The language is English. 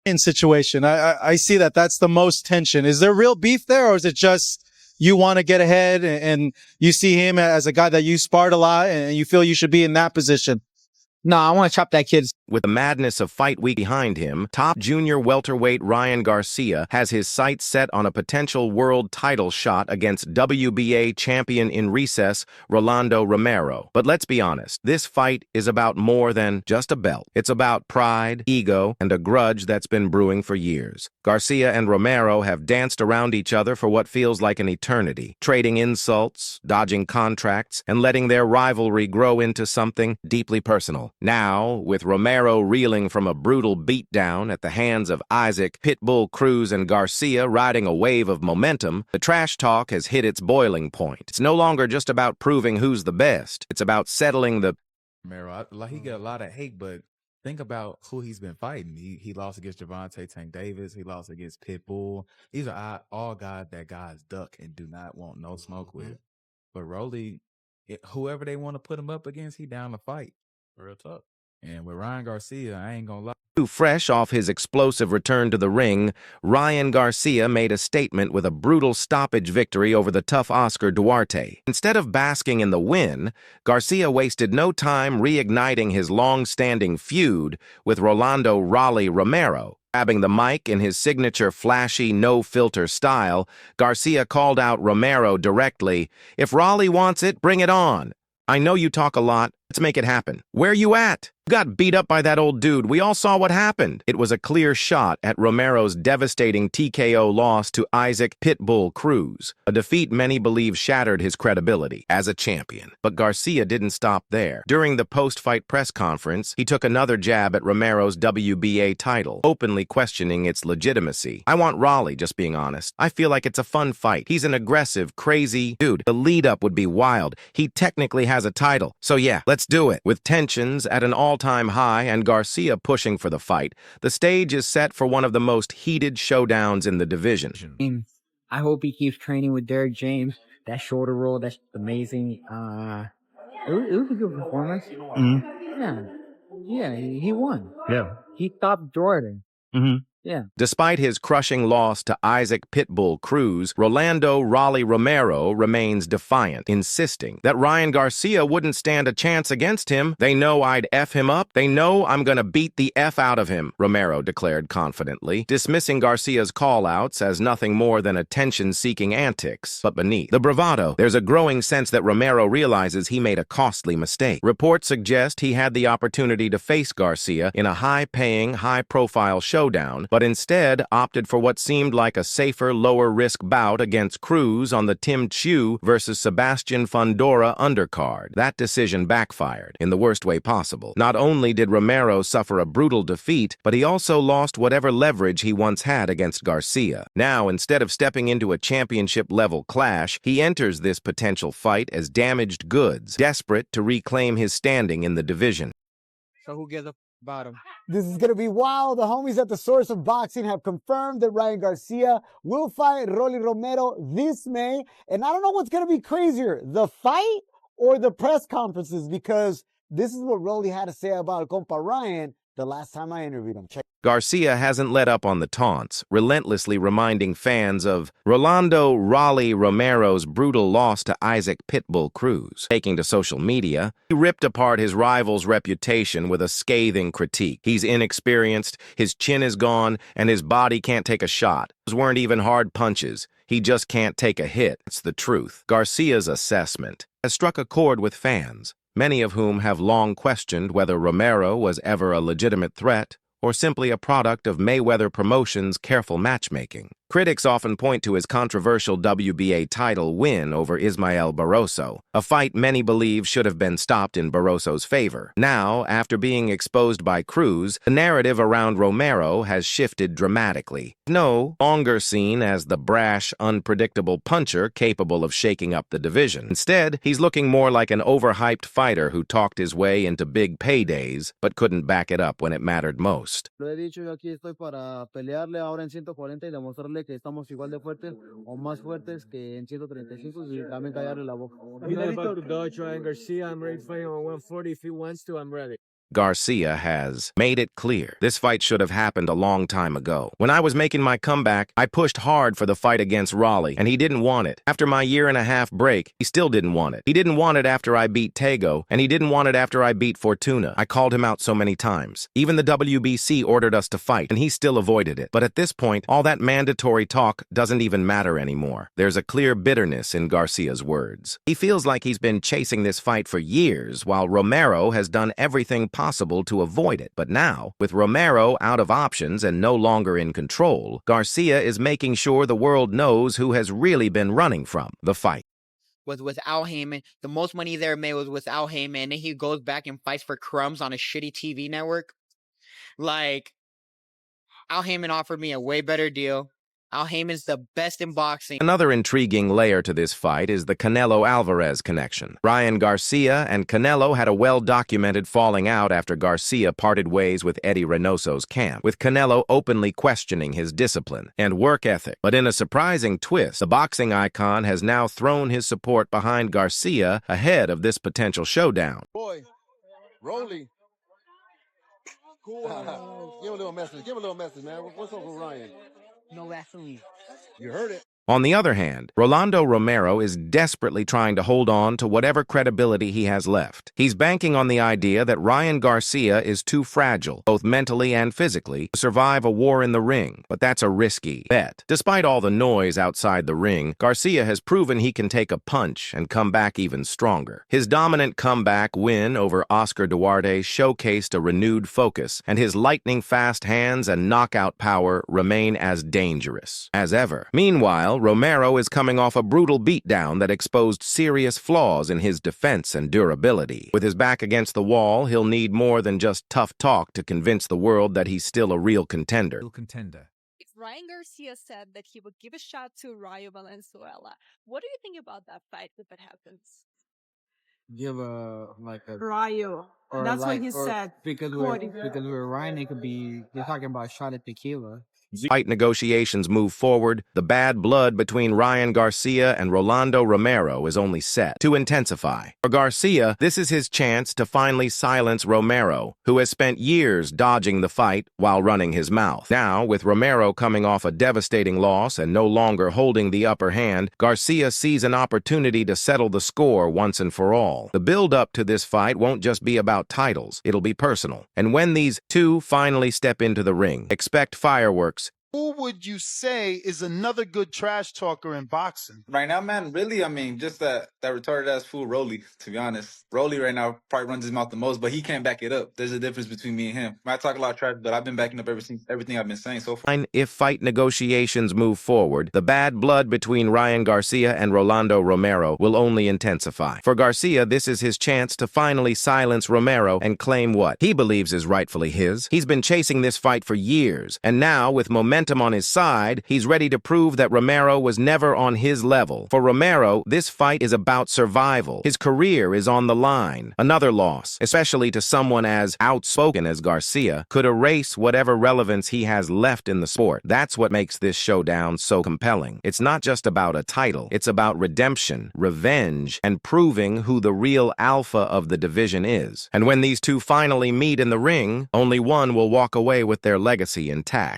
In situation, I see that that's the most tension. Is there real beef there, or is it just you want to get ahead and you see him as a guy that you sparred a lot and you feel you should be in that position? No, I want to chop that kid's. With the madness of Fight Week behind him, top junior welterweight Ryan Garcia has his sights set on a potential world title shot against WBA champion in recess, Rolando Romero. But let's be honest, this fight is about more than just a belt. It's about pride, ego, and a grudge that's been brewing for years. Garcia and Romero have danced around each other for what feels like an eternity, trading insults, dodging contracts, and letting their rivalry grow into something deeply personal. Now, with Romero reeling from a brutal beatdown at the hands of Isaac Pitbull Cruz and Garcia riding a wave of momentum, the trash talk has hit its boiling point. It's no longer just about proving who's the best. It's about settling the... Romero, he get a lot of hate, but think about who he's been fighting. He lost against Gervonta Tank Davis. He lost against Pitbull. These are all guys that guys duck and do not want no smoke with. But Rolly, whoever they want to put him up against, he down to fight. Real tough. And with Ryan Garcia, I ain't gonna lie. Fresh off his explosive return to the ring, Ryan Garcia made a statement with a brutal stoppage victory over the tough Oscar Duarte. Instead of basking in the win, Garcia wasted no time reigniting his long-standing feud with Rolando "Raleigh" Romero. Grabbing the mic in his signature flashy, no-filter style, Garcia called out Romero directly, "If Raleigh wants it, bring it on. I know you talk a lot. Let's make it happen. Where you at? You got beat up by that old dude. We all saw what happened." It was a clear shot at Romero's devastating TKO loss to Isaac Pitbull Cruz, a defeat many believe shattered his credibility as a champion. But Garcia didn't stop there. During the post-fight press conference, he took another jab at Romero's WBA title, openly questioning its legitimacy. "I want Raleigh, just being honest. I feel like it's a fun fight. He's an aggressive, crazy dude. The lead-up would be wild. He technically has a title. So yeah, let's do it." With tensions at an all-time high and Garcia pushing for the fight, the stage is set for one of the most heated showdowns in the division. I hope he keeps training with Derek James. That shoulder roll, that's amazing. It was a good performance. Yeah, he won. Yeah. He stopped Jordan. Yeah. Despite his crushing loss to Isaac Pitbull Cruz, Rolando "Raleigh" Romero remains defiant, insisting that Ryan Garcia wouldn't stand a chance against him. "They know I'd F him up. They know I'm gonna beat the F out of him," Romero declared confidently, dismissing Garcia's call-outs as nothing more than attention-seeking antics. But beneath the bravado, there's a growing sense that Romero realizes he made a costly mistake. Reports suggest he had the opportunity to face Garcia in a high-paying, high-profile showdown, but instead opted for what seemed like a safer, lower-risk bout against Cruz on the Tim Chu versus Sebastian Fundora undercard. That decision backfired in the worst way possible. Not only did Romero suffer a brutal defeat, but he also lost whatever leverage he once had against Garcia. Now, instead of stepping into a championship-level clash, he enters this potential fight as damaged goods, desperate to reclaim his standing in the division. So who gets up bottom? This is going to be wild. The homies at the Source of Boxing have confirmed that Ryan Garcia will fight Rolly Romero this May. And I don't know what's going to be crazier, the fight or the press conferences, because this is what Rolly had to say about compa Ryan the last time I interviewed him. Check. Garcia hasn't let up on the taunts, relentlessly reminding fans of Rolando "Raleigh" Romero's brutal loss to Isaac Pitbull Cruz. Taking to social media, he ripped apart his rival's reputation with a scathing critique. He's inexperienced, his chin is gone, and his body can't take a shot. Those weren't even hard punches. He just can't take a hit. It's the truth. Garcia's assessment has struck a chord with fans, many of whom have long questioned whether Romero was ever a legitimate threat or simply a product of Mayweather Promotions' careful matchmaking. Critics often point to his controversial WBA title win over Ismael Barroso, a fight many believe should have been stopped in Barroso's favor. Now, after being exposed by Cruz, the narrative around Romero has shifted dramatically. No longer seen as the brash, unpredictable puncher capable of shaking up the division. Instead, he's looking more like an overhyped fighter who talked his way into big paydays, but couldn't back it up when it mattered most. Lo he dicho, yo aquí estoy para pelearle ahora en 140 y demostrarle que estamos igual de fuertes o más fuertes que en 135 y también callarle la boca. You know about Ryan Garcia, I'm ready to fight him on 140 if he wants to, I'm ready. Garcia has made it clear this fight should have happened a long time ago. When I was making my comeback, I pushed hard for the fight against Raleigh, and he didn't want it. After my year-and-a-half break, he still didn't want it. He didn't want it after I beat Tego, and he didn't want it after I beat Fortuna. I called him out so many times. Even the WBC ordered us to fight, and he still avoided it. But at this point, all that mandatory talk doesn't even matter anymore. There's a clear bitterness in Garcia's words. He feels like he's been chasing this fight for years, while Romero has done everything possible to avoid it. But now, with Romero out of options and no longer in control, Garcia is making sure the world knows who has really been running from the fight. Was Al Heyman. The most money there made was with Al Heyman, and then he goes back and fights for crumbs on a shitty TV network. Like, Al Heyman offered me a way better deal. Al Heyman's the best in boxing. Another intriguing layer to this fight is the Canelo-Alvarez connection. Ryan Garcia and Canelo had a well-documented falling out after Garcia parted ways with Eddie Reynoso's camp, with Canelo openly questioning his discipline and work ethic. But in a surprising twist, the boxing icon has now thrown his support behind Garcia ahead of this potential showdown. Boy, Rolly. Cool. Give a little message. Give a little message, man. What's up with Ryan? No Vaseline. You heard it. On the other hand, Rolando Romero is desperately trying to hold on to whatever credibility he has left. He's banking on the idea that Ryan Garcia is too fragile, both mentally and physically, to survive a war in the ring, but that's a risky bet. Despite all the noise outside the ring, Garcia has proven he can take a punch and come back even stronger. His dominant comeback win over Oscar Duarte showcased a renewed focus, and his lightning-fast hands and knockout power remain as dangerous as ever. Meanwhile, Romero is coming off a brutal beatdown that exposed serious flaws in his defense and durability. With his back against the wall, he'll need more than just tough talk to convince the world that he's still a real contender. If Ryan Garcia said that he would give a shot to Rayo Valenzuela, what do you think about that fight if it happens? Give a Rayo. or That's like, what he or said. because we're Ryan, it could be they're talking about a shot at tequila. Fight negotiations move forward, the bad blood between Ryan Garcia and Rolando Romero is only set to intensify. For Garcia, this is his chance to finally silence Romero, who has spent years dodging the fight while running his mouth. Now, with Romero coming off a devastating loss and no longer holding the upper hand, Garcia sees an opportunity to settle the score once and for all. The build-up to this fight won't just be about titles, it'll be personal. And when these two finally step into the ring, expect fireworks. Who would you say is another good trash talker in boxing? Right now, man, really, I mean, just that retarded ass fool, Rolly, to be honest. Rolly right now probably runs his mouth the most, but he can't back it up. There's a difference between me and him. I talk a lot of trash, but I've been backing up everything I've been saying so far. If fight negotiations move forward, the bad blood between Ryan Garcia and Rolando Romero will only intensify. For Garcia, this is his chance to finally silence Romero and claim what he believes is rightfully his. He's been chasing this fight for years, and now, with momentum on his side, he's ready to prove that Romero was never on his level. For Romero, this fight is about survival. His career is on the line. Another loss, especially to someone as outspoken as Garcia, could erase whatever relevance he has left in the sport. That's what makes this showdown so compelling. It's not just about a title. It's about redemption, revenge, and proving who the real alpha of the division is. And when these two finally meet in the ring, only one will walk away with their legacy intact.